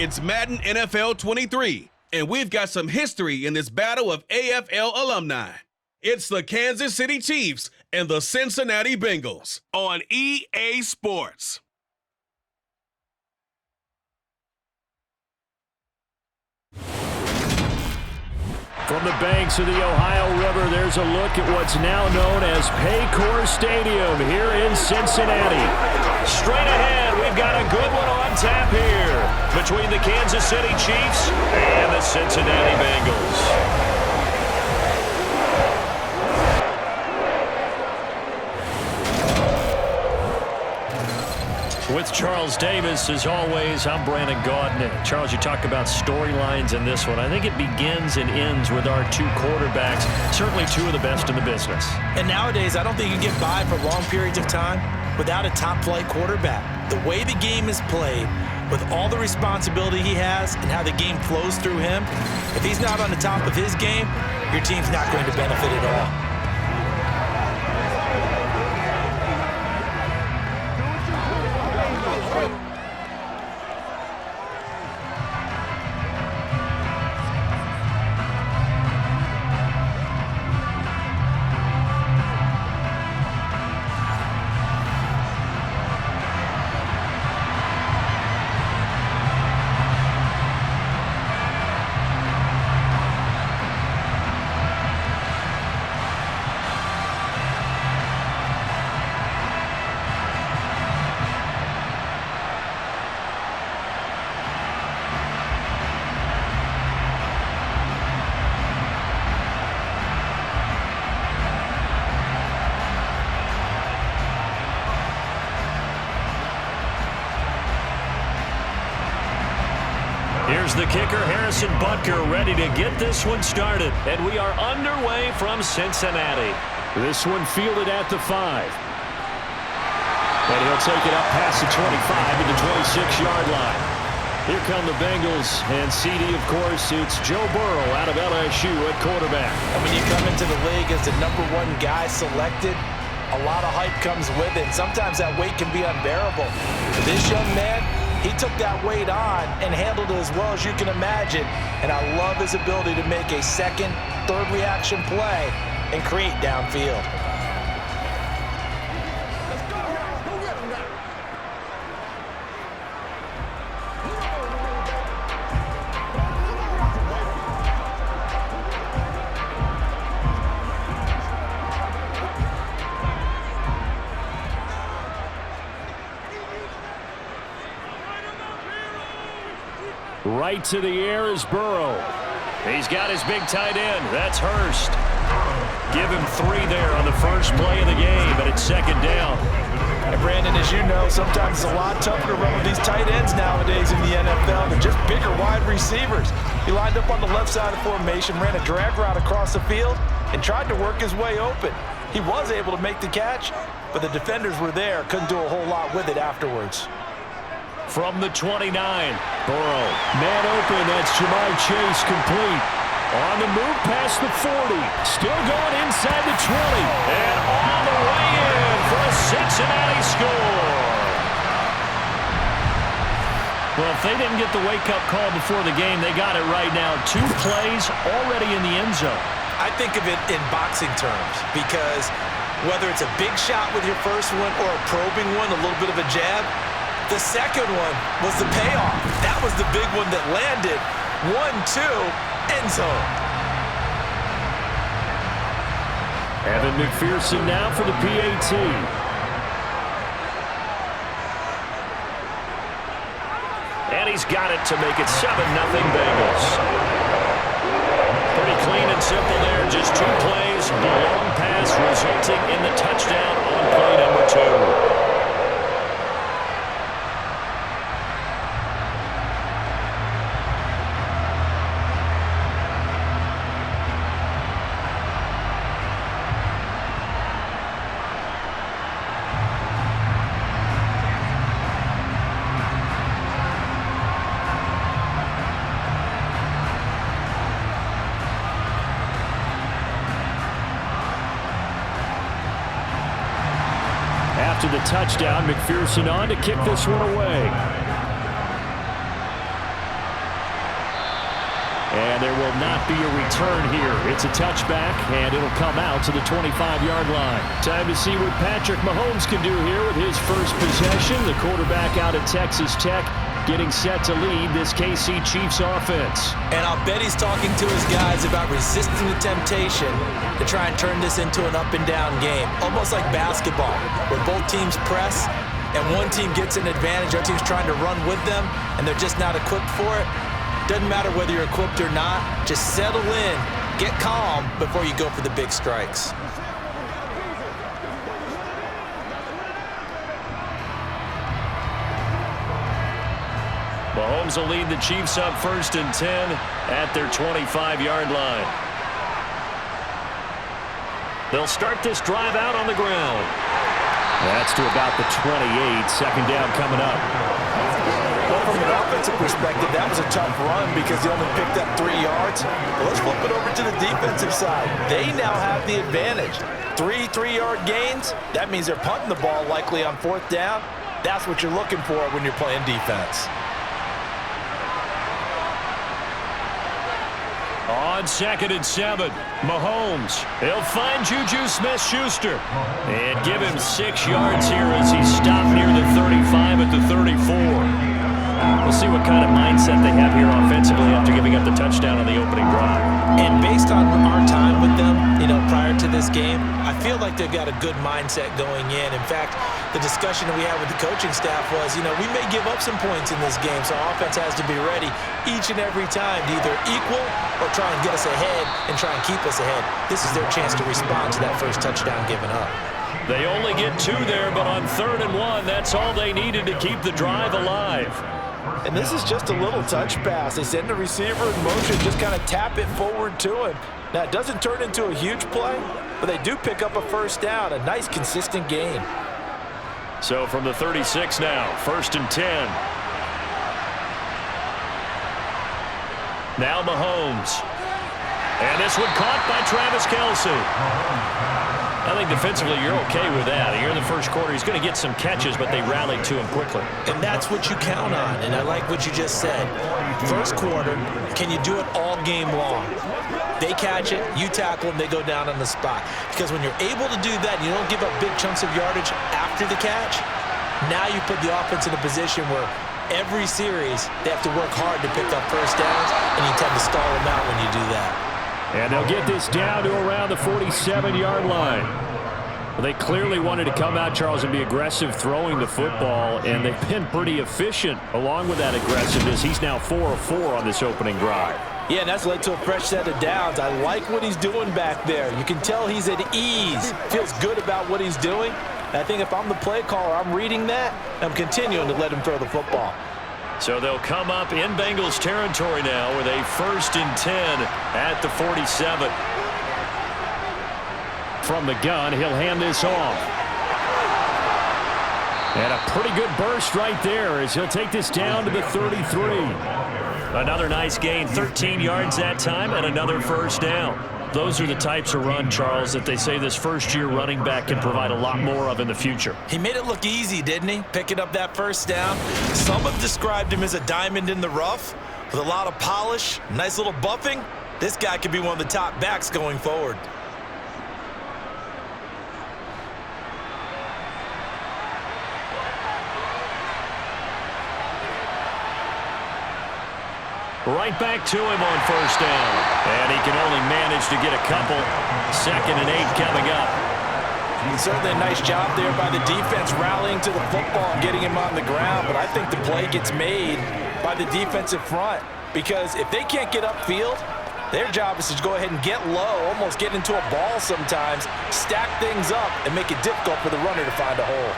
It's Madden NFL 23, and we've got some history in this battle of AFL alumni. It's the Kansas City Chiefs and the Cincinnati Bengals on EA Sports. From the banks of the Ohio River, there's a look at what's now known as Paycor Stadium here in Cincinnati. Straight ahead, we've got a good one on tap here between the Kansas City Chiefs and the Cincinnati Bengals. With Charles Davis, as always, I'm Brandon Gaudin. Charles, you talk about storylines in this one. I think it begins and ends with our two quarterbacks, certainly two of the best in the business. And nowadays, I don't think you can get by for long periods of time without a top-flight quarterback. The way the game is played, with all the responsibility he has and how the game flows through him, if he's not on the top of his game, your team's not going to benefit at all. Here's the kicker, Harrison Butker, ready to get this one started. And we are underway from Cincinnati. This one fielded at the 5. And he'll take it up past the 25 to the 26-yard line. Here come the Bengals, and CD, of course, it's Joe Burrow out of LSU at quarterback. And when you come into the league as the #1 guy selected, a lot of hype comes with it. Sometimes that weight can be unbearable. For this young man, he took that weight on and handled it as well as you can imagine. And I love his ability to make a second, third reaction play and create downfield. Right to the air is Burrow. He's got his big tight end. That's Hurst. Give him 3 there on the first play of the game, but it's second down. And Brandon, as you know, sometimes it's a lot tougher to run with these tight ends nowadays in the NFL than just bigger wide receivers. He lined up on the left side of formation, ran a drag route across the field, and tried to work his way open. He was able to make the catch, but the defenders were there, couldn't do a whole lot with it afterwards. From the 29, Burrow. Man open, that's Jamar Chase complete. On the move past the 40. Still going inside the 20. And all the way in for a Cincinnati score. Well, if they didn't get the wake-up call before the game, they got it right now. 2 plays already in the end zone. I think of it in boxing terms because whether it's a big shot with your first one or a probing one, a little bit of a jab, the second one was the payoff. That was the big one that landed. 1-2, end zone. Evan McPherson now for the PAT. And he's got it to make it 7-0 Bengals. Pretty clean and simple there. Just 2 plays. The long pass resulting in the touchdown on play number 2. After the touchdown, McPherson on to kick this one away. And there will not be a return here. It's a touchback, and it'll come out to the 25-yard line. Time to see what Patrick Mahomes can do here with his first possession. The quarterback out of Texas Tech getting set to lead this KC Chiefs offense. And I'll bet he's talking to his guys about resisting the temptation to try and turn this into an up-and-down game. Almost like basketball, where both teams press, and one team gets an advantage, other team's trying to run with them, and they're just not equipped for it. Doesn't matter whether you're equipped or not. Just settle in, get calm before you go for the big strikes. Mahomes will lead the Chiefs up 1st and 10 at their 25-yard line. They'll start this drive out on the ground. That's to about the 28. Second down coming up. Well, from an offensive perspective, that was a tough run because they only picked up 3 yards. But let's flip it over to the defensive side. They now have the advantage. 3 3-yard gains. That means they're punting the ball likely on 4th down. That's what you're looking for when you're playing defense. On 2nd and 7, Mahomes. He'll find Juju Smith-Schuster and give him 6 yards here as he stopped near the 35 at the 34. We'll see what kind of mindset they have here offensively after giving up the touchdown on the opening drive. And based on our time with them, prior to this game, I feel like they've got a good mindset going in. In fact, the discussion that we had with the coaching staff was, we may give up some points in this game, so our offense has to be ready each and every time to either equal or try and get us ahead and try and keep us ahead. This is their chance to respond to that first touchdown given up. They only get 2 there, but on 3rd and 1, that's all they needed to keep the drive alive. And this is just a little touch pass. They send the receiver in motion, just kind of tap it forward to him. Now, it doesn't turn into a huge play, but they do pick up a 1st down, a nice, consistent gain. So from the 36 now, 1st and 10. Now Mahomes. And this one caught by Travis Kelce. I think defensively you're okay with that. Here in the first quarter, he's going to get some catches, but they rallied to him quickly. And that's what you count on, and I like what you just said. First quarter, can you do it all game long? They catch it, you tackle them, they go down on the spot. Because when you're able to do that, you don't give up big chunks of yardage after the catch, now you put the offense in a position where every series they have to work hard to pick up 1st downs, and you tend to stall them out when you do that. And they'll get this down to around the 47-yard line. Well, they clearly wanted to come out, Charles, and be aggressive throwing the football, and they've been pretty efficient along with that aggressiveness. He's now 4 of 4 on this opening drive. Yeah, and that's led to a fresh set of downs. I like what he's doing back there. You can tell he's at ease, feels good about what he's doing. And I think if I'm the play caller, I'm reading that, and I'm continuing to let him throw the football. So they'll come up in Bengals territory now with a 1st and 10 at the 47. From the gun, he'll hand this off. And a pretty good burst right there as he'll take this down to the 33. Another nice gain, 13 yards that time, and another 1st down. Those are the types of run, Charles, that they say this first-year running back can provide a lot more of in the future. He made it look easy, didn't he? Picking up that 1st down. Some have described him as a diamond in the rough with a lot of polish, nice little buffing. This guy could be one of the top backs going forward. Right back to him on 1st down. And he can only manage to get a couple. 2nd and 8 coming up. Certainly a nice job there by the defense rallying to the football and getting him on the ground. But I think the play gets made by the defensive front. Because if they can't get upfield, their job is to go ahead and get low, almost get into a ball sometimes, stack things up, and make it difficult for the runner to find a hole.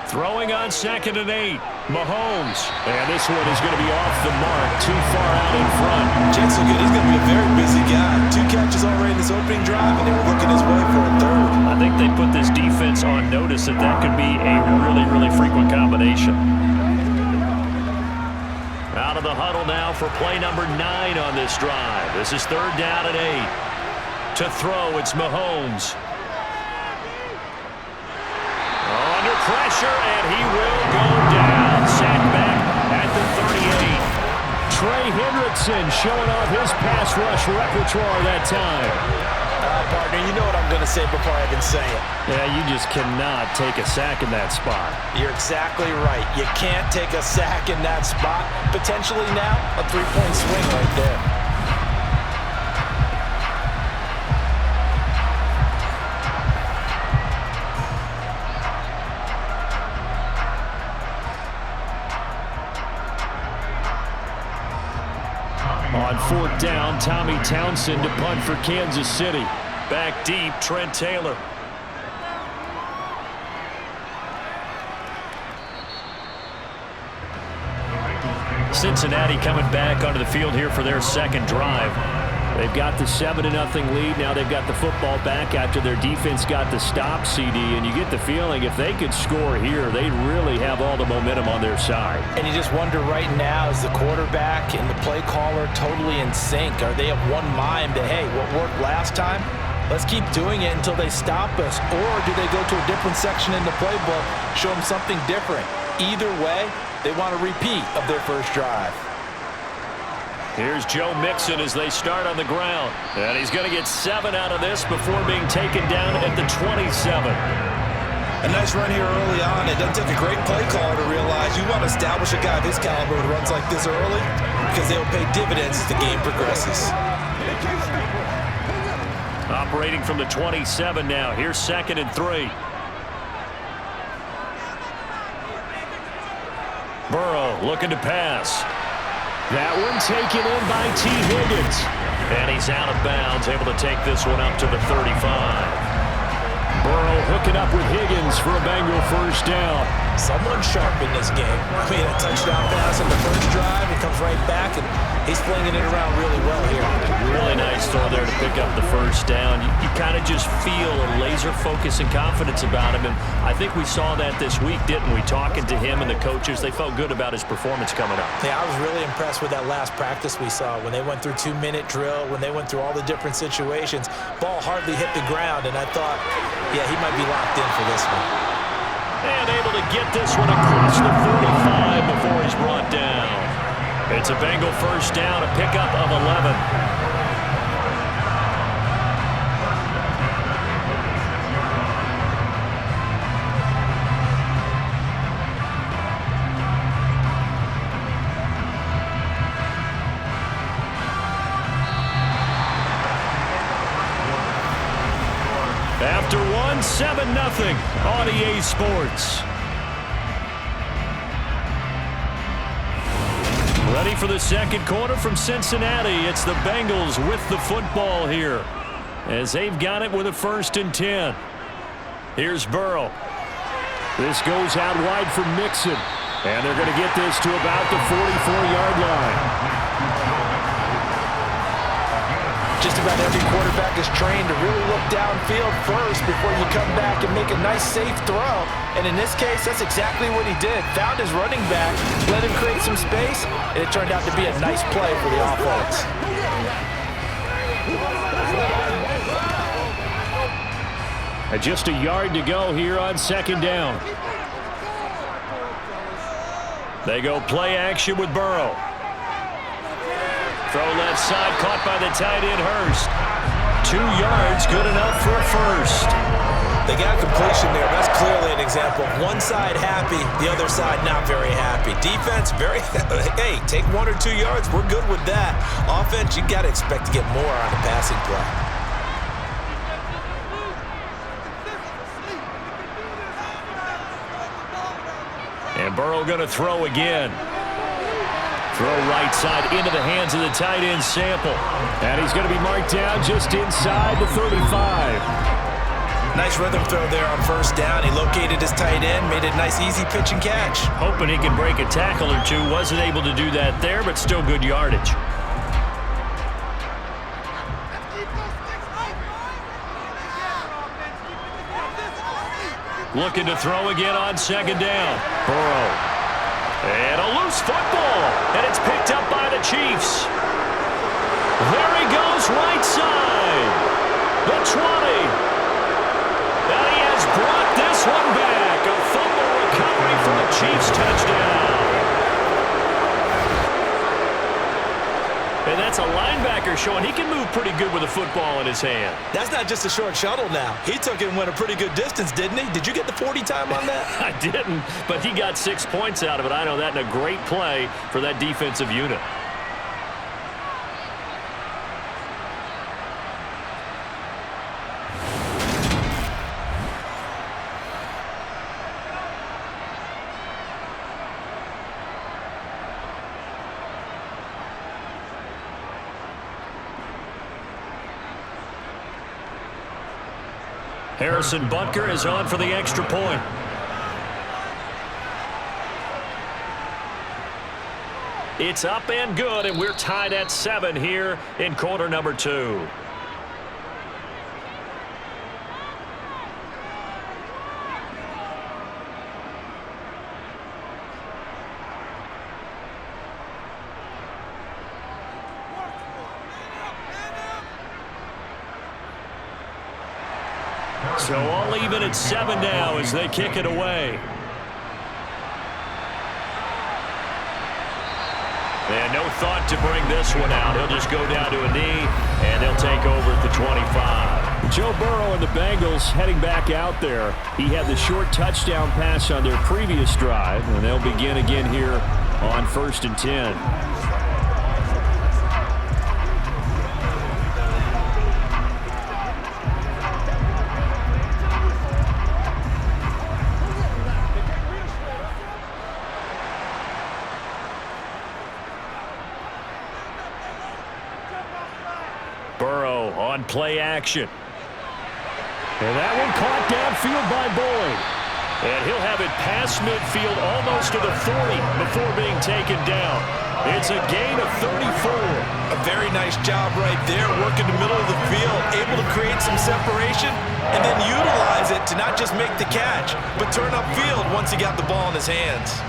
Throwing on 2nd and 8. Mahomes. And this one is going to be off the mark. Too far out in front. Jets are good. He's going to be a very busy guy. 2 catches already in this opening drive, and they were looking his way for a 3rd. I think they put this defense on notice that could be a really, really frequent combination. Out of the huddle now for play number 9 on this drive. This is 3rd down and 8. To throw, it's Mahomes. Under pressure, and he will go down. Sacked back at the 38. Trey Hendrickson showing off his pass rush repertoire that time. Partner, you know what I'm going to say before I even say it. Yeah, you just cannot take a sack in that spot. You're exactly right. You can't take a sack in that spot. Potentially now, a three-point swing right there. On fourth down, Tommy Townsend to punt for Kansas City. Back deep, Trent Taylor. Cincinnati coming back onto the field here for their second drive. They've got the 7-0 lead. Now they've got the football back after their defense got the stop, CD. And you get the feeling if they could score here, they really have all the momentum on their side. And you just wonder right now, is the quarterback and the play caller totally in sync? Are they of one mind that, hey, what worked last time? Let's keep doing it until they stop us. Or do they go to a different section in the playbook, show them something different? Either way, they want a repeat of their first drive. Here's Joe Mixon as they start on the ground. And he's going to get 7 out of this before being taken down at the 27. A nice run here early on. It doesn't take a great play caller to realize you want to establish a guy of his caliber who runs like this early because they'll pay dividends as the game progresses. Operating from the 27 now. Here's 2nd and 3. Burrow looking to pass. That one taken in by T. Higgins. And he's out of bounds, able to take this one up to the 35. Burrow hooking up with Higgins for a Bengal first down. Someone sharp in this game. I mean, a touchdown pass on the first drive. He comes right back, and he's flinging it around really well here. Really nice throw there to pick up the first down. You kind of just feel a laser focus and confidence about him. And I think we saw that this week, didn't we? Talking to him and the coaches, they felt good about his performance coming up. Yeah, I was really impressed with that last practice we saw when they went through 2-minute drill, when they went through all the different situations. Ball hardly hit the ground, and I thought, yeah, he might be locked in for this one. And able to get this one across the 45 before he's brought down. It's a Bengal first down, a pickup of 11. After 7-0 on EA Sports. Ready for the second quarter from Cincinnati. It's the Bengals with the football here as they've got it with a 1st and 10. Here's Burrow. This goes out wide for Mixon. And they're going to get this to about the 44-yard line. Just about every quarterback is trained to really look downfield first before you come back and make a nice, safe throw. And in this case, that's exactly what he did. Found his running back, let him create some space, and it turned out to be a nice play for the offense. And just a yard to go here on 2nd down. They go play action with Burrow. Throw left side, caught by the tight end, Hurst. 2 yards, good enough for a first. They got a completion there. That's clearly an example of one side happy, the other side not very happy. Defense, very, hey, take 1 or 2 yards, we're good with that. Offense, you got to expect to get more on the passing play. And Burrow going to throw again. Throw right side into the hands of the tight end, Sample. And he's going to be marked down just inside the 35. Nice rhythm throw there on 1st down. He located his tight end, made a nice easy pitch and catch. Hoping he can break a tackle or two. Wasn't able to do that there, but still good yardage. Looking to throw again on 2nd down. Burrow. And a loose football, and it's picked up by the Chiefs. There he goes, right side. The 20. And he has brought this one back. A fumble recovery for a Chiefs touchdown. linebacker showing he can move pretty good with a football in his hand. That's not just a short shuttle now. He took it and went a pretty good distance, didn't he? Did you get the 40 time on that? I didn't, but he got 6 points out of it. I know that in a great play for that defensive unit. Harrison Butker is on for the extra point. It's up and good, and we're tied at 7 here in quarter number 2. So all even at 7 now as they kick it away. And no thought to bring this one out. He'll just go down to a knee, and they'll take over at the 25. Joe Burrow and the Bengals heading back out there. He had the short touchdown pass on their previous drive, and they'll begin again here on 1st and 10. Burrow on play action. And that one caught downfield by Boyd. And he'll have it past midfield almost to the 40 before being taken down. It's a gain of 34. A very nice job right there, working the middle of the field, able to create some separation, and then utilize it to not just make the catch, but turn upfield once he got the ball in his hands.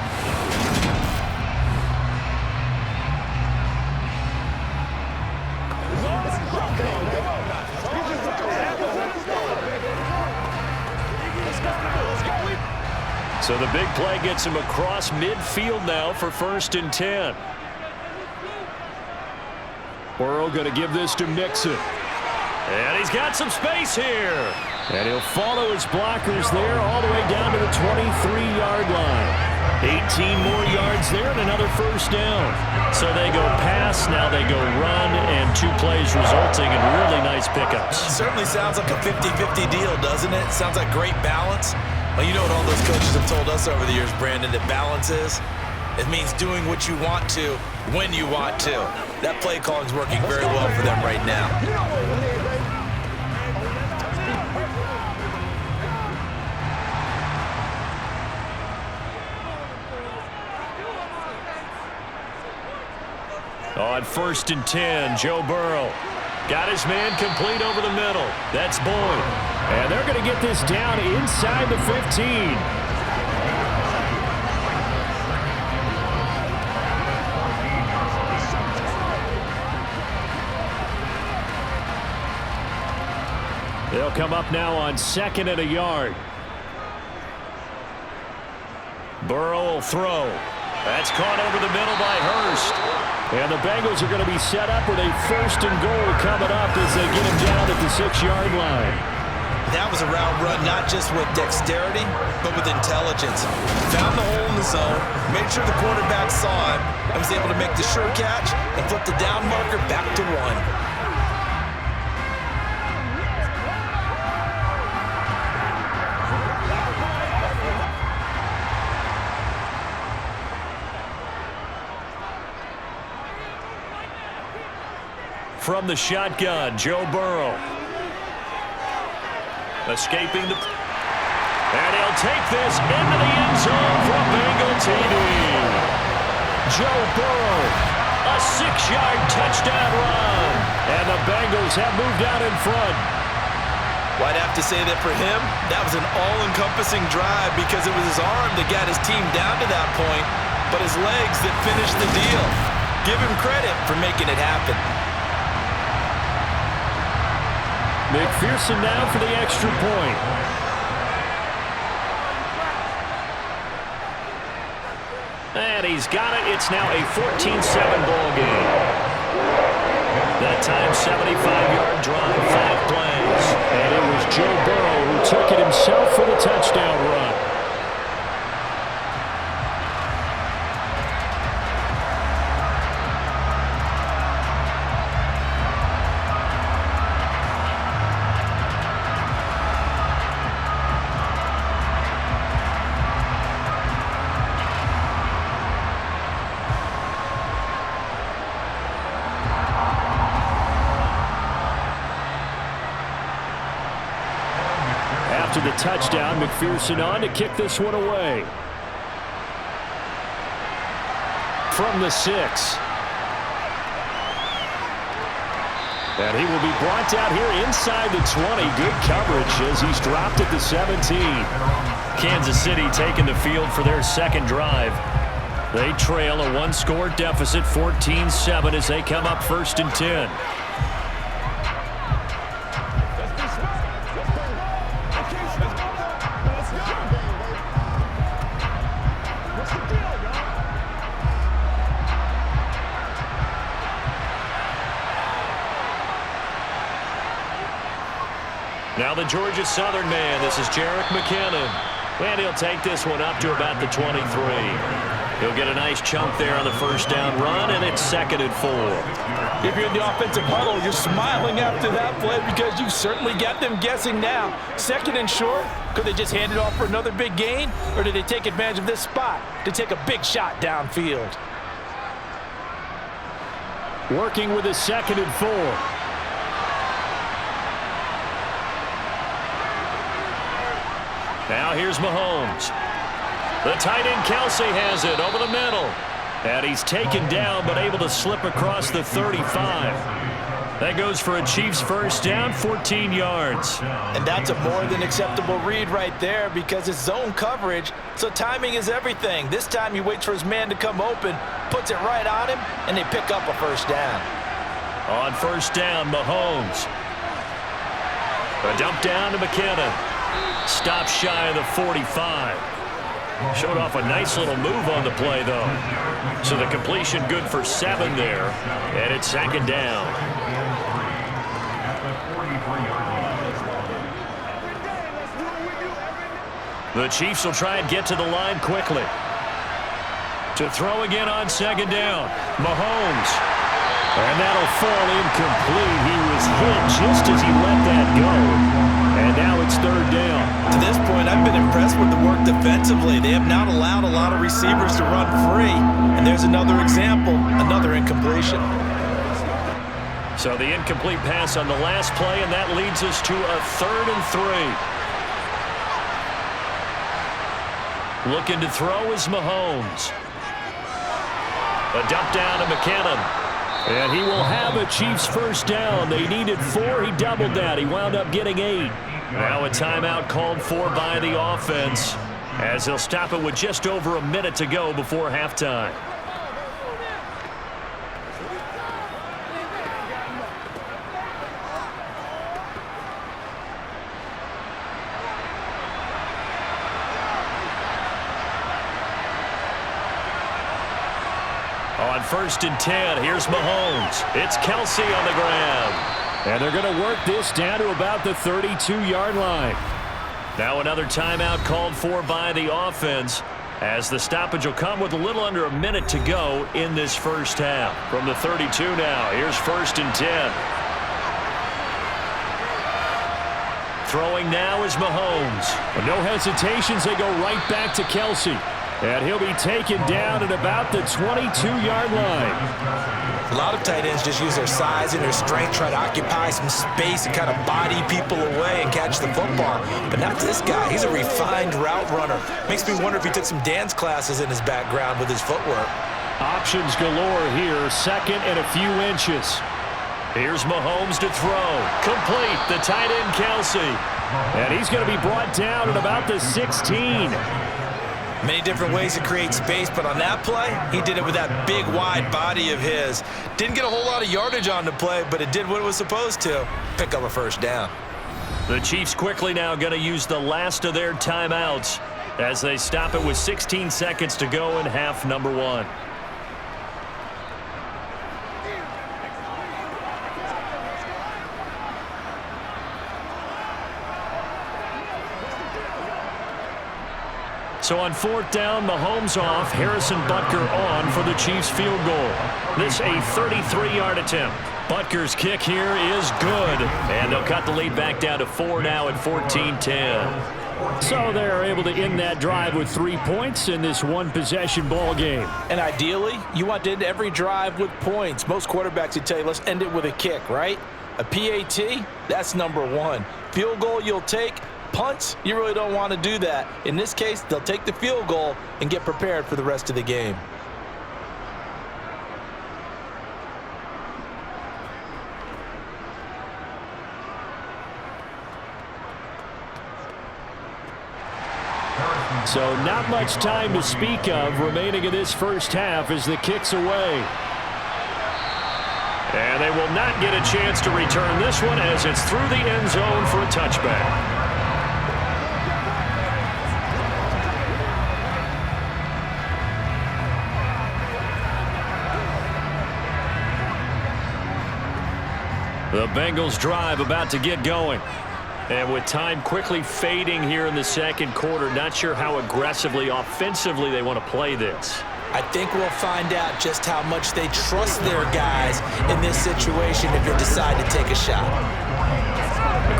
So the big play gets him across midfield now for 1st and 10. Burrow going to give this to Mixon. And he's got some space here. And he'll follow his blockers there all the way down to the 23-yard line. 18 more yards there and another 1st down. So they go pass, now they go run, and 2 plays resulting in really nice pickups. Certainly sounds like a 50-50 deal, doesn't it? Sounds like great balance. Well, you know what all those coaches have told us over the years, Brandon, that balance is? It means doing what you want to, when you want to. That play calling is working very well for them right now. On 1st and 10, Joe Burrow got his man complete over the middle. That's Boyd. And they're going to get this down inside the 15. They'll come up now on 2nd and a yard. Burrow will throw. That's caught over the middle by Hurst. And the Bengals are going to be set up with a 1st and goal coming up as they get him down at the 6-yard line. That was a route run not just with dexterity, but with intelligence. Found the hole in the zone, made sure the quarterback saw it, and was able to make the sure catch and flip the down marker back to 1. From the shotgun, Joe Burrow. Escaping the... And he'll take this into the end zone for a Bengal TD. Joe Burrow, a 6-yard touchdown run. And the Bengals have moved out in front. Well, I'd have to say that for him, that was an all-encompassing drive because it was his arm that got his team down to that point, but his legs that finished the deal. Give him credit for making it happen. McPherson now for the extra point. And he's got it. It's now a 14-7 ball game. That time, 75-yard drive, 5 plays. And it was Joe Burrow who took it himself for the touchdown run. After the touchdown, McPherson on to kick this one away. From the 6. And he will be brought down here inside the 20. Good coverage as he's dropped at the 17. Kansas City taking the field for their second drive. They trail a 1-score deficit, 14-7, as they come up 1st and 10. Now the Georgia Southern man, this is Jerick McKinnon. And he'll take this one up to about the 23. He'll get a nice chunk there on the first down run, and it's 2nd and 4. If you're in the offensive huddle, you're smiling after that play because you certainly got them guessing now. 2nd and short, could they just hand it off for another big gain, or did they take advantage of this spot to take a big shot downfield? Working with a 2nd and 4. Now here's Mahomes. The tight end Kelsey has it over the middle. And he's taken down but able to slip across the 35. That goes for a Chiefs first down, 14 yards. And that's a more than acceptable read right there because it's zone coverage, so timing is everything. This time he waits for his man to come open, puts it right on him, and they pick up a first down. On first down, Mahomes. A dump down to McKinnon. Stop shy of the 45. Showed off a nice little move on the play, though. So the completion good for 7 there. And it's 2nd down. The Chiefs will try and get to the line quickly. To throw again on 2nd down. Mahomes. And that'll fall incomplete. He was hit just as he let that go. And now it's 3rd down. To this point, I've been impressed with the work defensively. They have not allowed a lot of receivers to run free. And there's another example, another incompletion. So the incomplete pass on the last play, and that leads us to a 3rd and 3. Looking to throw is Mahomes. A dump down to McKinnon. And he will have a Chiefs first down. They needed 4. He doubled that. He wound up getting 8. Now a timeout called for by the offense as they'll stop it with just over a minute to go before halftime. On 1st and 10, here's Mahomes. It's Kelsey on the ground. And they're going to work this down to about the 32-yard line. Now another timeout called for by the offense as the stoppage will come with a little under a minute to go in this first half. From the 32 now, here's 1st and 10. Throwing now is Mahomes. No hesitations, they go right back to Kelsey. And he'll be taken down at about the 22-yard line. A lot of tight ends just use their size and their strength, try to occupy some space and kind of body people away and catch the football. But not this guy. He's a refined route runner. Makes me wonder if he took some dance classes in his background with his footwork. Options galore here, 2nd and a few inches. Here's Mahomes to throw. Complete, the tight end Kelsey. And he's going to be brought down at about the 16. Many different ways to create space, but on that play, he did it with that big, wide body of his. Didn't get a whole lot of yardage on the play, but it did what it was supposed to. Pick up a first down. The Chiefs quickly now going to use the last of their timeouts as they stop it with 16 seconds to go in half number 1. So on 4th down, Mahomes off, Harrison Butker on for the Chiefs field goal. This a 33-yard attempt. Butker's kick here is good. And they'll cut the lead back down to 4 now at 14-10. So they're able to end that drive with 3 points in this one-possession ball game. And ideally, you want to end every drive with points. Most quarterbacks would tell you, let's end it with a kick, right? A PAT, that's number one. Field goal you'll take. Punts, you really don't want to do that. In this case, they'll take the field goal and get prepared for the rest of the game. So not much time to speak of remaining in this first half as the kick's away. And they will not get a chance to return this one as it's through the end zone for a touchback. The Bengals drive about to get going. And with time quickly fading here in the second quarter, not sure how aggressively, offensively they want to play this. I think we'll find out just how much they trust their guys in this situation if they decide to take a shot.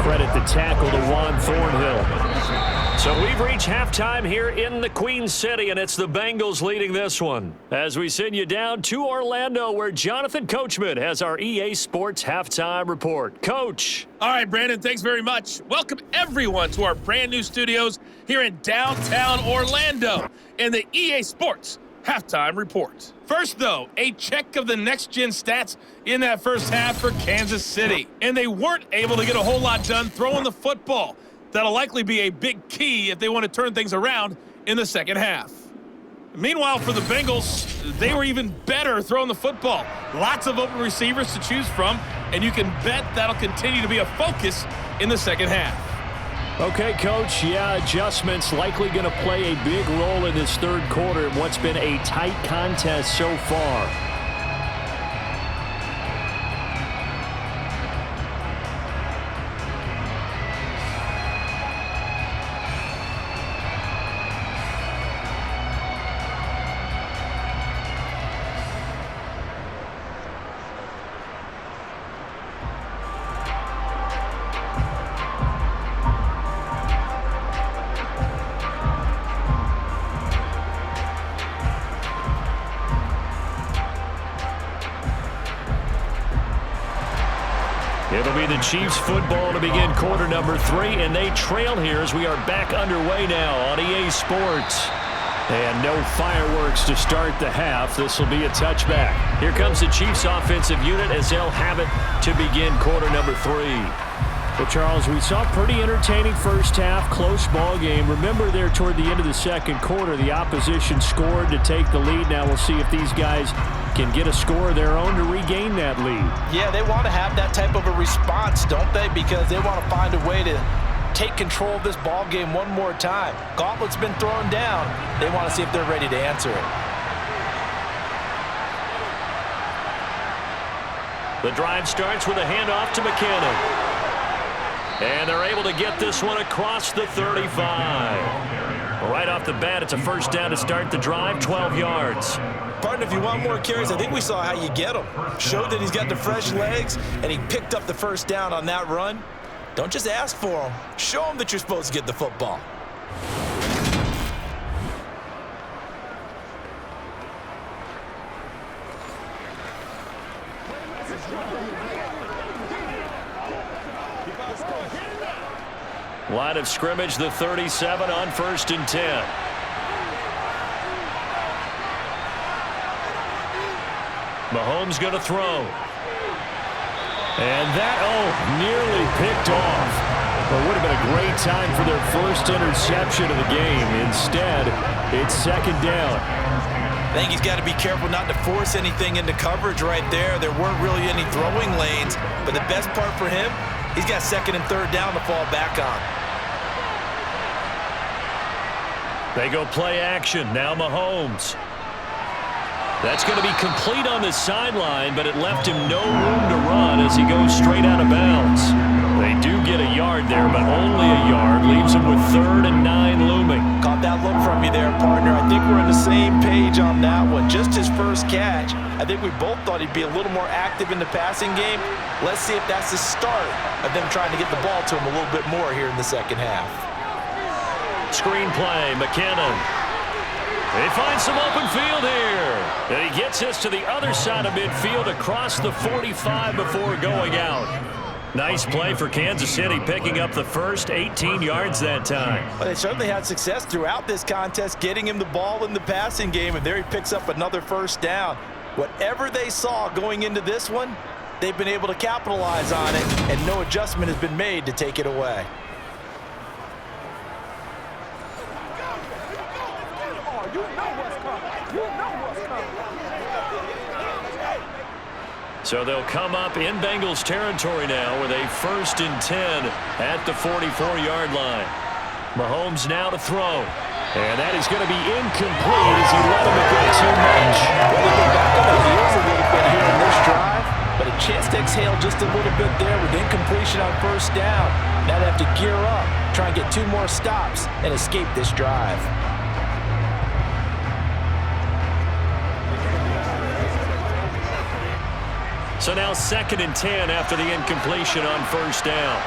Credit the tackle to Juan Thornhill. So we've reached halftime here in the Queen City, and it's the Bengals leading this one. As we send you down to Orlando, where Jonathan Coachman has our EA Sports halftime report. Coach. All right, Brandon, thanks very much. Welcome, everyone, to our brand new studios here in downtown Orlando in the EA Sports halftime report. First, though, a check of the next-gen stats in that first half for Kansas City. And they weren't able to get a whole lot done throwing the football. That'll likely be a big key if they want to turn things around in the second half. Meanwhile, for the Bengals, they were even better throwing the football. Lots of open receivers to choose from, and you can bet that'll continue to be a focus in the second half. Okay, Coach, yeah, adjustments likely going to play a big role in this third quarter in what's been a tight contest so far. It'll be the Chiefs football to begin quarter number 3, and they trail here as we are back underway now on EA Sports. And no fireworks to start the half. This will be a touchback. Here comes the Chiefs offensive unit as they'll have it to begin quarter number 3. Well, Charles, we saw a pretty entertaining first half, close ball game. Remember there toward the end of the second quarter, the opposition scored to take the lead. Now we'll see if these guys can get a score of their own to regain that lead. Yeah, they want to have that type of a response, don't they? Because they want to find a way to take control of this ball game one more time. Gauntlet's been thrown down. They want to see if they're ready to answer it. The drive starts with a handoff to McKinnon. And they're able to get this one across the 35. Right off the bat, it's a first down to start the drive, 12 yards. Partner, if you want more carries, I think we saw how you get him. Showed that he's got the fresh legs, and he picked up the first down on that run. Don't just ask for him. Show him that you're supposed to get the football. Line of scrimmage, the 37 on 1st and 10. Mahomes going to throw. And that, nearly picked off. Well, it would have been a great time for their first interception of the game. Instead, it's second down. I think he's got to be careful not to force anything into coverage right there. There weren't really any throwing lanes, but the best part for him, he's got second and third down to fall back on. They go play action. Now Mahomes. That's going to be complete on the sideline, but it left him no room to run as he goes straight out of bounds. They do get a yard there, but only a yard. Leaves him with 3rd and 9 looming. Caught that look from you there, partner. I think we're on the same page on that one. Just his first catch. I think we both thought he'd be a little more active in the passing game. Let's see if that's the start of them trying to get the ball to him a little bit more here in the second half. Screenplay, McKinnon. He finds some open field here. And he gets this to the other side of midfield across the 45 before going out. Nice play for Kansas City, picking up the first 18 yards that time. Well, they certainly had success throughout this contest, getting him the ball in the passing game, and there he picks up another first down. Whatever they saw going into this one, they've been able to capitalize on it, and no adjustment has been made to take it away. So they'll come up in Bengals territory now with a 1st and 10 at the 44-yard line. Mahomes now to throw. And that is going to be incomplete as he let him go too much. Well, they've been back on the heels a little bit here in this drive, but a chance to exhale just a little bit there with incompletion on first down. Now they have to gear up, try and get 2 more stops and escape this drive. So now 2nd and 10 after the incompletion on first down.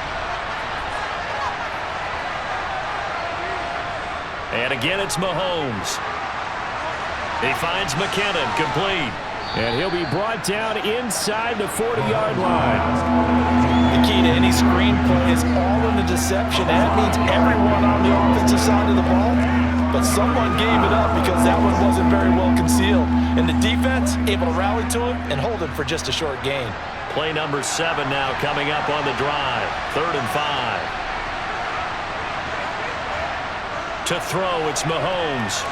And again, it's Mahomes. He finds McKinnon, complete. And he'll be brought down inside the 40-yard line. The key to any screenplay is all in the deception. That means everyone on the offensive side of the ball, but someone gave it up because that one wasn't very well concealed. And the defense able to rally to him and hold him for just a short gain. Play number 7 now coming up on the drive. 3rd and 5. To throw, it's Mahomes.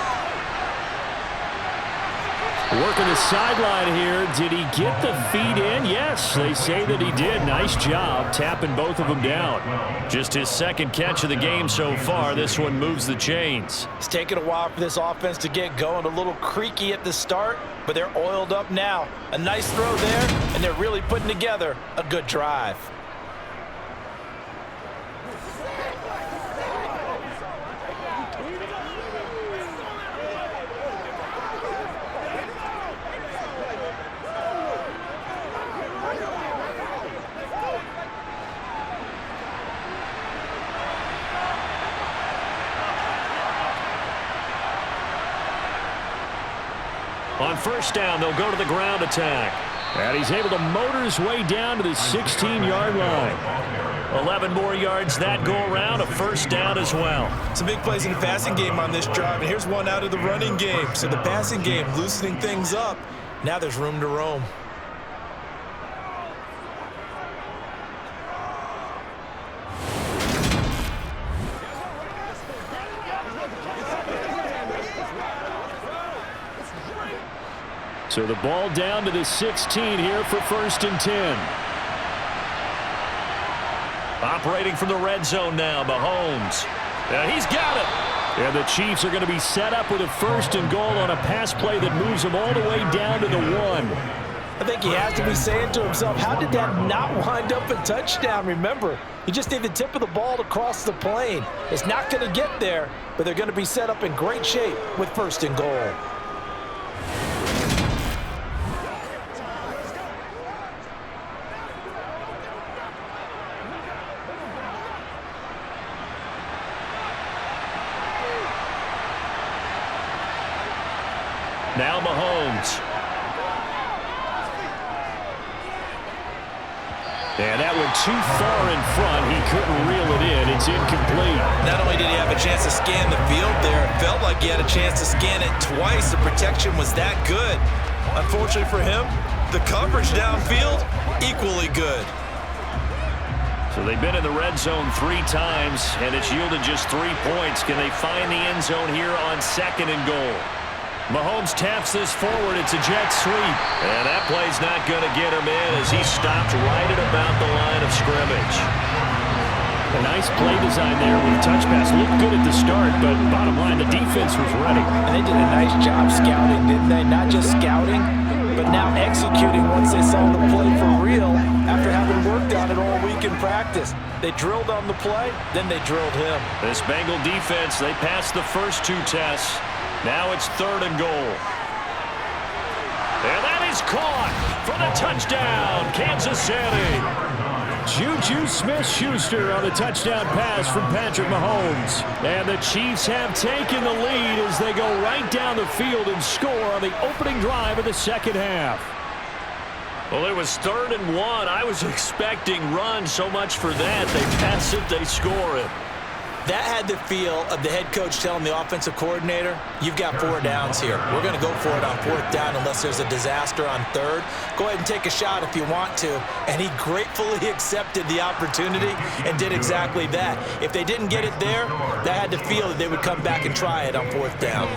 Working the sideline here. Did he get the feet in? Yes, they say that he did. Nice job tapping both of them down. Just his 2nd catch of the game so far. This one moves the chains. It's taken a while for this offense to get going. A little creaky at the start, but they're oiled up now. A nice throw there, and they're really putting together a good drive. On first down, they'll go to the ground attack. And he's able to motor his way down to the 16-yard line. 11 more yards that go around, a first down as well. Some big plays in the passing game on this drive, and here's one out of the running game. So the passing game loosening things up. Now there's room to roam. So the ball down to the 16 here for 1st and 10. Operating from the red zone now, Mahomes. He's got it. And the Chiefs are going to be set up with a 1st and goal on a pass play that moves them all the way down to the 1. I think he has to be saying to himself, how did that not wind up a touchdown? Remember, he just need the tip of the ball to cross the plane. It's not going to get there, but they're going to be set up in great shape with 1st and goal. Now Mahomes. And that went too far in front. He couldn't reel it in. It's incomplete. Not only did he have a chance to scan the field there, it felt like he had a chance to scan it twice. The protection was that good. Unfortunately for him, the coverage downfield, equally good. So they've been in the red zone 3 times, and it's yielded just 3 points. Can they find the end zone here on 2nd and goal? Mahomes taps this forward. It's a jet sweep. And that play's not going to get him in as he stopped right at about the line of scrimmage. A nice play design there with a touch pass. Looked good at the start, but bottom line, the defense was ready. And they did a nice job scouting, didn't they? Not just scouting, but now executing once they saw the play for real after having worked on it all week in practice. They drilled on the play, then they drilled him. This Bengal defense, they passed the first 2 tests. Now it's 3rd and goal. And that is caught for the touchdown, Kansas City. Juju Smith-Schuster on the touchdown pass from Patrick Mahomes. And the Chiefs have taken the lead as they go right down the field and score on the opening drive of the second half. Well, it was 3rd and 1. I was expecting run, so much for that. They pass it, they score it. That had the feel of the head coach telling the offensive coordinator, you've got 4 downs here. We're going to go for it on 4th down unless there's a disaster on 3rd. Go ahead and take a shot if you want to. And he gratefully accepted the opportunity and did exactly that. If they didn't get it there, that had the feel that they would come back and try it on 4th down.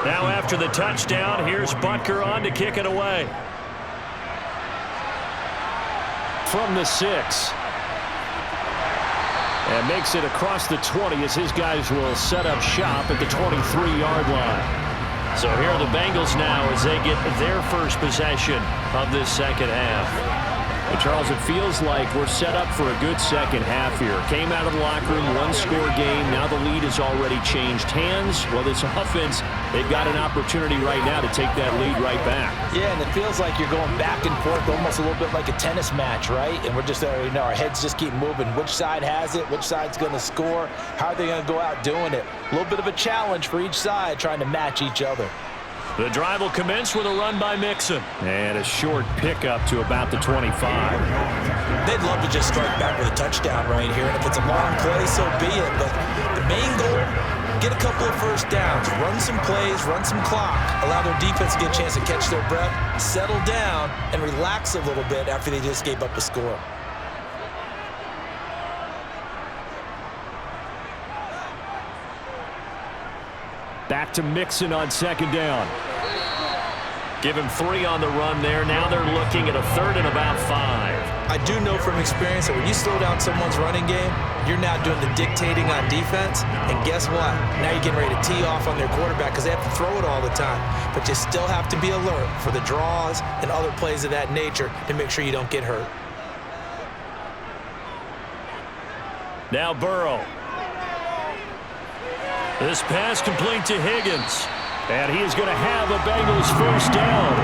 Now after the touchdown, here's Butker on to kick it away. From the 6. And makes it across the 20 as his guys will set up shop at the 23-yard line. So here are the Bengals now as they get their first possession of this second half. And Charles, it feels like we're set up for a good second half here. Came out of the locker room, 1-score game. Now the lead has already changed hands. Well, this offense, they've got an opportunity right now to take that lead right back. Yeah, and it feels like you're going back and forth almost a little bit like a tennis match, right? And we're just, our heads just keep moving. Which side has it? Which side's going to score? How are they going to go out doing it? A little bit of a challenge for each side trying to match each other. The drive will commence with a run by Mixon. And a short pickup to about the 25. They'd love to just strike back with a touchdown right here. And if it's a long play, so be it. But the main goal, get a couple of first downs, run some plays, run some clock, allow their defense to get a chance to catch their breath, settle down, and relax a little bit after they just gave up a score. Back to Mixon on second down. Give him 3 on the run there. Now they're looking at a 3rd and about 5. I do know from experience that when you slow down someone's running game, you're now doing the dictating on defense. And guess what? Now you're getting ready to tee off on their quarterback because they have to throw it all the time. But you still have to be alert for the draws and other plays of that nature to make sure you don't get hurt. Now Burrow. This pass complete to Higgins. And he is going to have a Bengals first down.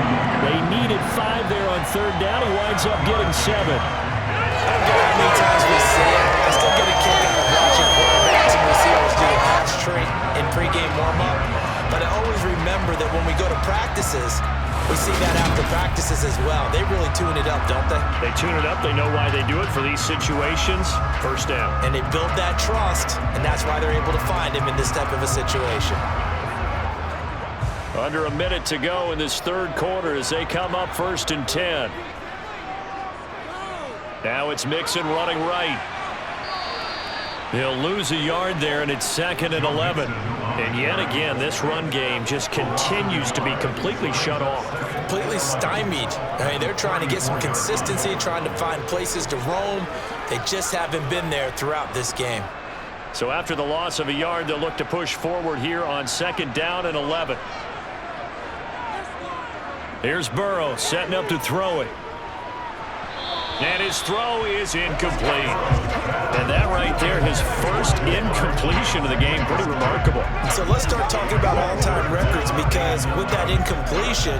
They needed 5 there on 3rd down. He winds up getting 7. I don't care how many times we say it. I still get a kick out of watching quarterbacks and receivers do the pass trait in pregame warm-up. But I always remember that when we go to practices, we see that after practices as well. They really tune it up, don't they? They tune it up. They know why they do it for these situations. First down. And they build that trust, and that's why they're able to find him in this type of a situation. Under a minute to go in this 3rd quarter as they come up 1st and 10. Now it's Mixon running right. They'll lose a yard there, and it's 2nd and 11. And yet again, this run game just continues to be completely shut off. Completely stymied. I mean, they're trying to get some consistency, trying to find places to roam. They just haven't been there throughout this game. So after the loss of a yard, they'll look to push forward here on 2nd down and 11. Here's Burrow setting up to throw it. And his throw is incomplete. And that right there, his first incompletion of the game, pretty remarkable. So let's start talking about all-time records, because with that incompletion,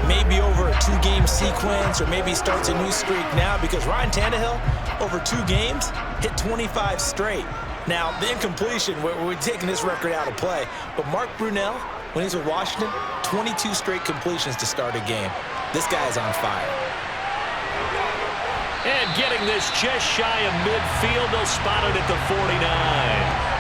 maybe over a 2-game sequence, or maybe he starts a new streak now, because Ryan Tannehill, over 2 games, hit 25 straight. Now, the incompletion, we're taking this record out of play, but Mark Brunell, when he's with Washington, 22 straight completions to start a game. This guy is on fire. And getting this just shy of midfield, they'll spot it at the 49.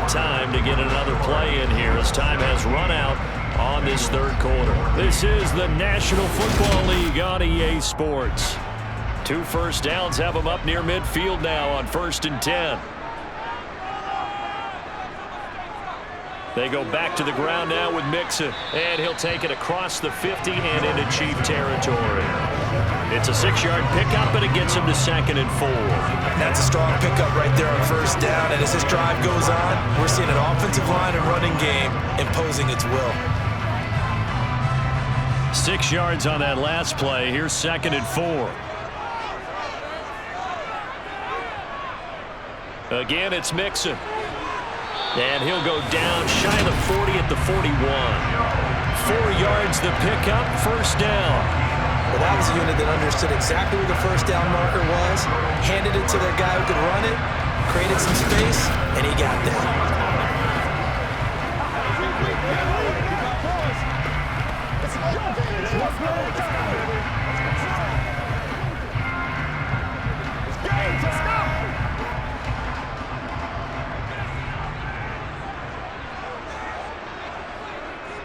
time to get another play in here as time has run out on this third quarter. This is the National Football League on EA Sports. 2 first downs have them up near midfield now on 1st and 10. They go back to the ground now with Mixon, and he'll take it across the 50 and into Chief territory. It's a 6-yard pickup, and it gets him to 2nd and 4. That's a strong pickup right there on 1st down, and as this drive goes on, we're seeing an offensive line and running game imposing its will. 6 yards on that last play. Here's 2nd and 4. Again, it's Mixon. And he'll go down shy of the 40 at the 41. 4 yards the pickup, 1st down. Well, that was a unit that understood exactly where the 1st down marker was, handed it to their guy who could run it, created some space, and he got that.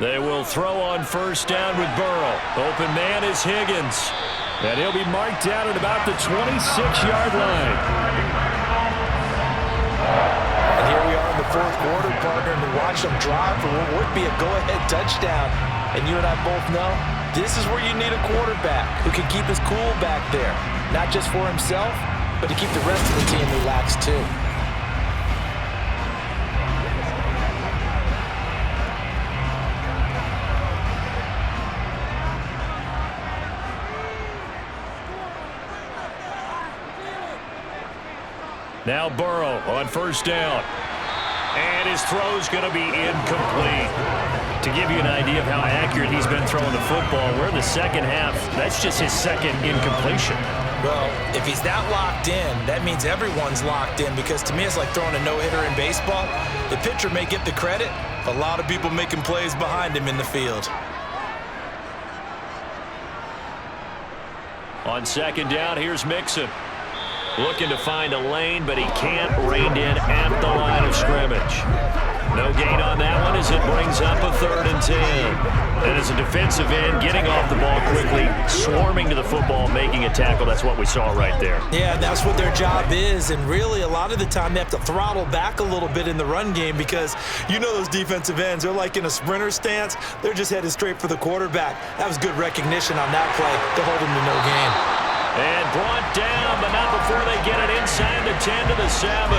They will throw on 1st down with Burrow. Open man is Higgins. And he'll be marked down at about the 26-yard line. And here we are in the 4th quarter, partner, and we watch them drive for what would be a go-ahead touchdown. And you and I both know this is where you need a quarterback who can keep his cool back there. Not just for himself, but to keep the rest of the team relaxed too. Now Burrow on 1st down. And his throw's going to be incomplete. To give you an idea of how accurate he's been throwing the football, we're in the 2nd half. That's just his 2nd incompletion. Well, if he's that locked in, that means everyone's locked in, because to me it's like throwing a no-hitter in baseball. The pitcher may get the credit, but a lot of people making plays behind him in the field. On 2nd down, here's Mixon. Looking to find a lane, but he can't. Reined in at the line of scrimmage. No gain on that one as it brings up a 3rd and 10. And as a defensive end, getting off the ball quickly, swarming to the football, making a tackle. That's what we saw right there. Yeah, that's what their job is. And really, a lot of the time, they have to throttle back a little bit in the run game, because you know those defensive ends, they're like in a sprinter stance. They're just headed straight for the quarterback. That was good recognition on that play to hold him to no gain. And brought down, but not before they get it inside the 10 to the 7.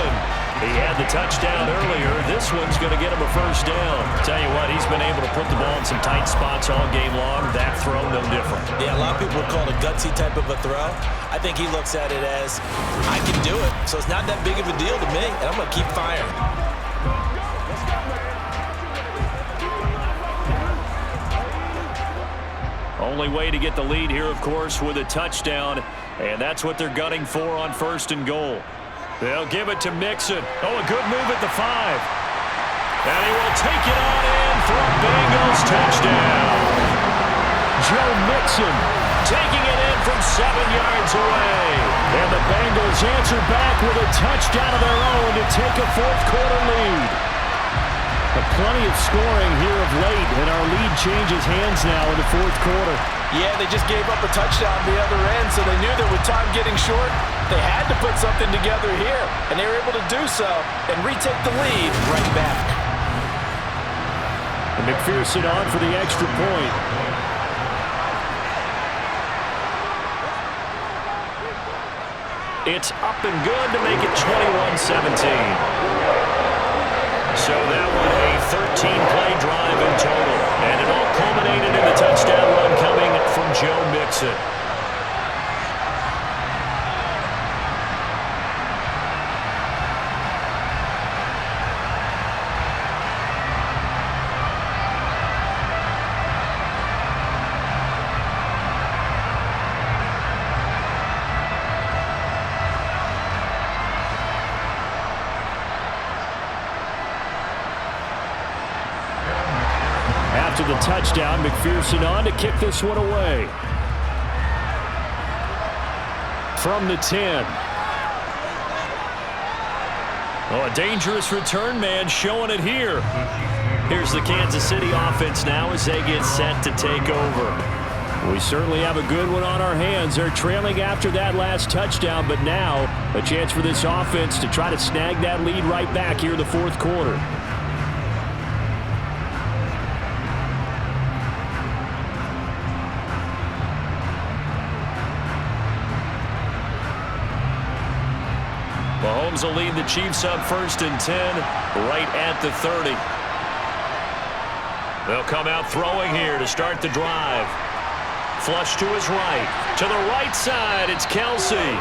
He had the touchdown earlier. This one's going to get him a 1st down. Tell you what, he's been able to put the ball in some tight spots all game long. That throw, no different. Yeah, a lot of people would call it a gutsy type of a throw. I think he looks at it as, I can do it, so it's not that big of a deal to me, and I'm going to keep firing. Only way to get the lead here, of course, with a touchdown, and that's what they're gunning for on 1st and goal. They'll give it to Mixon. Oh, a good move at the 5. And he will take it on in for a Bengals touchdown. Joe Mixon taking it in from 7 yards away. And the Bengals answer back with a touchdown of their own to take a 4th quarter lead. Plenty of scoring here of late, and our lead changes hands now in the 4th quarter. Yeah, they just gave up a touchdown on the other end, so they knew that with time getting short, they had to put something together here, and they were able to do so and retake the lead right back. And McPherson on for the extra point. It's up and good to make it 21-17. So that one a 13-play drive in total. And it all culminated in the touchdown run coming from Joe Mixon. After the touchdown, McPherson on to kick this one away. From the 10. Oh, a dangerous return man showing it here. Here's the Kansas City offense now as they get set to take over. We certainly have a good one on our hands. They're trailing after that last touchdown, but now a chance for this offense to try to snag that lead right back here in the fourth quarter. Mahomes will lead the Chiefs up 1st and 10 right at the 30. They'll come out throwing here to start the drive. Flush to his right. To the right side, it's Kelsey.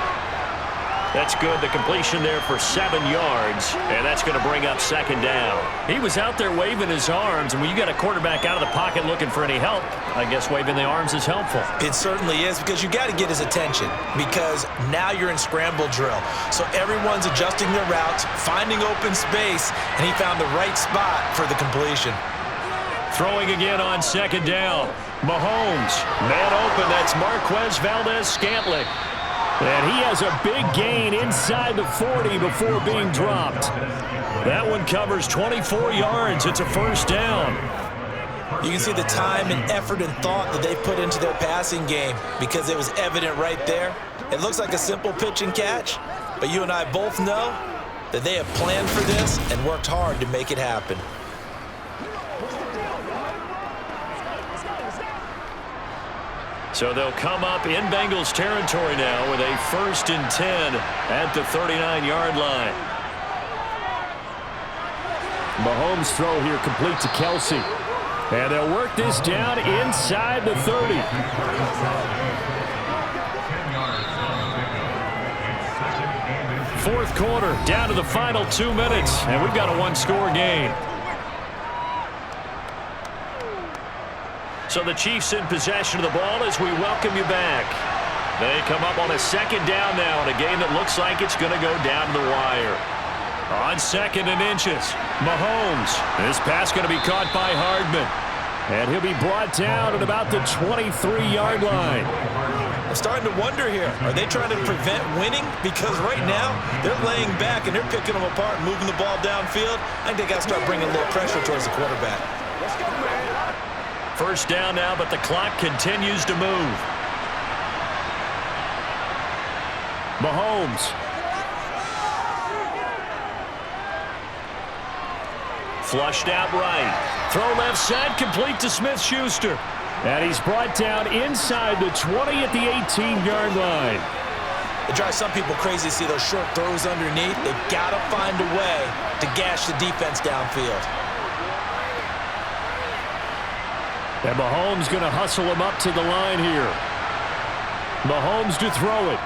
That's good. The completion there for 7 yards, and that's going to bring up 2nd down. He was out there waving his arms, and when you got a quarterback out of the pocket looking for any help, I guess waving the arms is helpful. It certainly is, because you got to get his attention, because now you're in scramble drill. So everyone's adjusting their routes, finding open space, and he found the right spot for the completion. Throwing again on 2nd down. Mahomes, man open. That's Marquez Valdez-Scantling. And he has a big gain inside the 40 before being dropped. That one covers 24 yards. It's a 1st down. You can see the time and effort and thought that they put into their passing game, because it was evident right there. It looks like a simple pitch and catch, but you and I both know that they have planned for this and worked hard to make it happen. So they'll come up in Bengals territory now with a 1st and 10 at the 39-yard line. Mahomes' throw here complete to Kelsey. And they'll work this down inside the 30. Fourth quarter, down to the final 2 minutes, and we've got a 1-score game. So the Chiefs in possession of the ball as we welcome you back. They come up on a 2nd down now in a game that looks like it's going to go down to the wire. On 2nd and inches, Mahomes. This pass going to be caught by Hardman. And he'll be brought down at about the 23-yard line. I'm starting to wonder here, are they trying to prevent winning? Because right now, they're laying back and they're picking them apart, moving the ball downfield. I think they got to start bringing a little pressure towards the quarterback. 1st down now, but the clock continues to move. Mahomes. Flushed out right. Throw left side, complete to Smith-Schuster. And he's brought down inside the 20 at the 18-yard line. It drives some people crazy to see those short throws underneath. They've got to find a way to gash the defense downfield. And Mahomes going to hustle him up to the line here. Mahomes to throw it.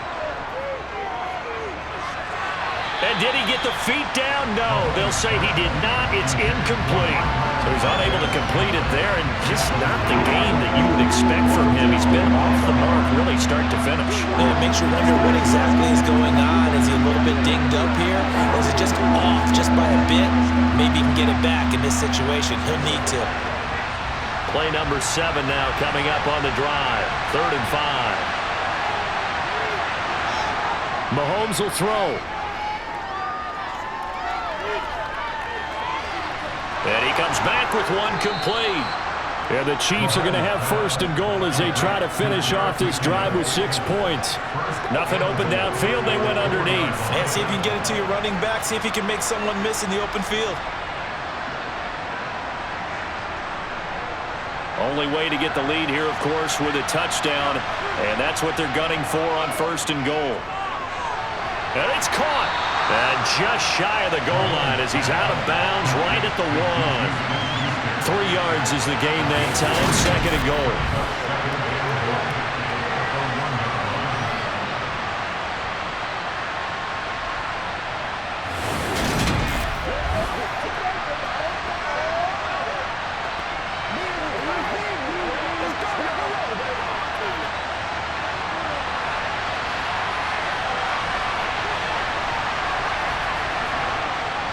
And did he get the feet down? No, they'll say he did not. It's incomplete. So he's unable to complete it there, and just not the game that you would expect from him. He's been off the mark really start to finish. And it makes you wonder what exactly is going on. Is he a little bit dinged up here? Or is it just off just by a bit? Maybe he can get it back in this situation. He'll need to. Play number 7 now coming up on the drive. 3rd and 5. Mahomes will throw. And he comes back with one complete. And the Chiefs are going to have 1st and goal as they try to finish off this drive with 6 points. Nothing open downfield. They went underneath. And see if you can get it to your running back. See if you can make someone miss in the open field. Only way to get the lead here, of course, with a touchdown. And that's what they're gunning for on 1st and goal. And it's caught. And just shy of the goal line as he's out of bounds right at the 1. 3 yards is the gain that time. 2nd and goal.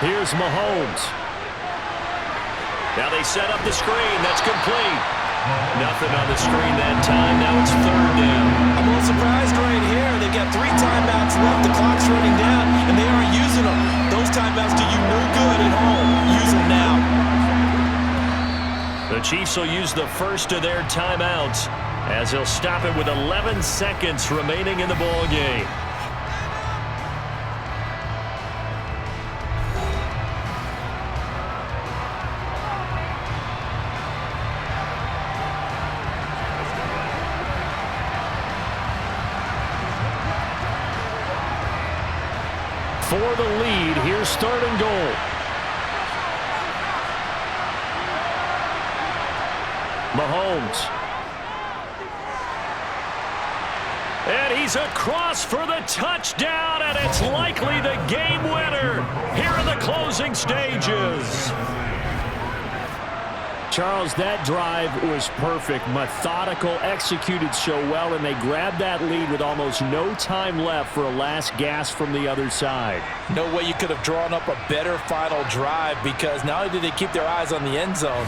Here's Mahomes. Now they set up the screen. That's complete. Nothing on the screen that time. Now it's 3rd down. I'm a little surprised right here. They've got 3 timeouts left. The clock's running down, and they aren't using them. Those timeouts do Chiefs will use the first of their timeouts as they'll stop it with 11 seconds remaining in the ball game. For the lead, here's 3rd and goal. Mahomes. And he's across for the touchdown, and it's likely the game winner here in the closing stages. Charles, that drive was perfect, methodical, executed so well, and they grabbed that lead with almost no time left for a last gasp from the other side. No way you could have drawn up a better final drive, because not only did they keep their eyes on the end zone,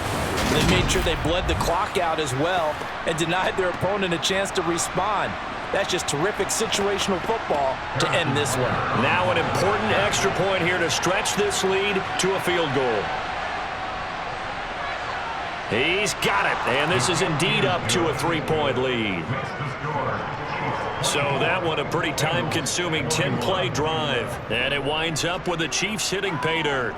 they made sure they bled the clock out as well and denied their opponent a chance to respond. That's just terrific situational football to end this one. Now an important extra point here to stretch this lead to a field goal. He's got it, and this is indeed up to a 3-point lead. So that one a pretty time-consuming 10-play drive, and it winds up with the Chiefs hitting pay dirt.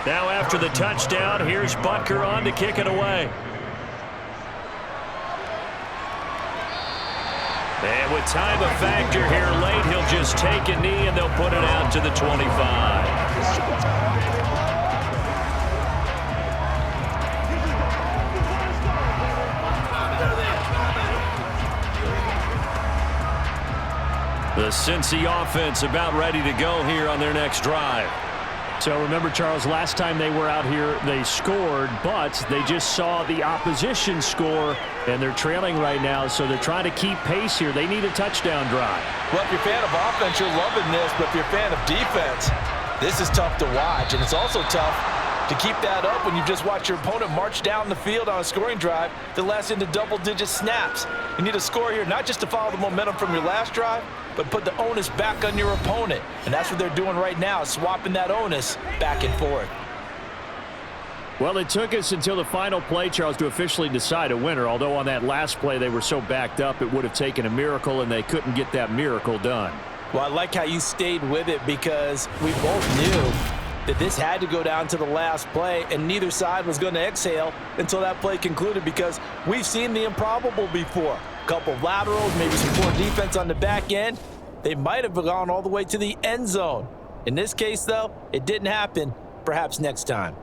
Now after the touchdown, here's Butker on to kick it away. And with time a factor here late, he'll just take a knee and they'll put it out to the 25. The Cincy offense about ready to go here on their next drive. So remember, Charles, last time they were out here, they scored, but they just saw the opposition score, and they're trailing right now, so they're trying to keep pace here. They need a touchdown drive. Well, if you're a fan of offense, you're loving this, but if you're a fan of defense, this is tough to watch, and it's also tough to keep that up when you just watch your opponent march down the field on a scoring drive that lasts into double-digit snaps. You need a score here, not just to follow the momentum from your last drive, but put the onus back on your opponent. And that's what they're doing right now, swapping that onus back and forth. Well, it took us until the final play, Charles, to officially decide a winner, although on that last play they were so backed up it would have taken a miracle, and they couldn't get that miracle done. Well, I like how you stayed with it, because we both knew that this had to go down to the last play, and neither side was going to exhale until that play concluded, because we've seen the improbable before. A couple of laterals, maybe some poor defense on the back end. They might have gone all the way to the end zone. In this case, though, it didn't happen. Perhaps next time.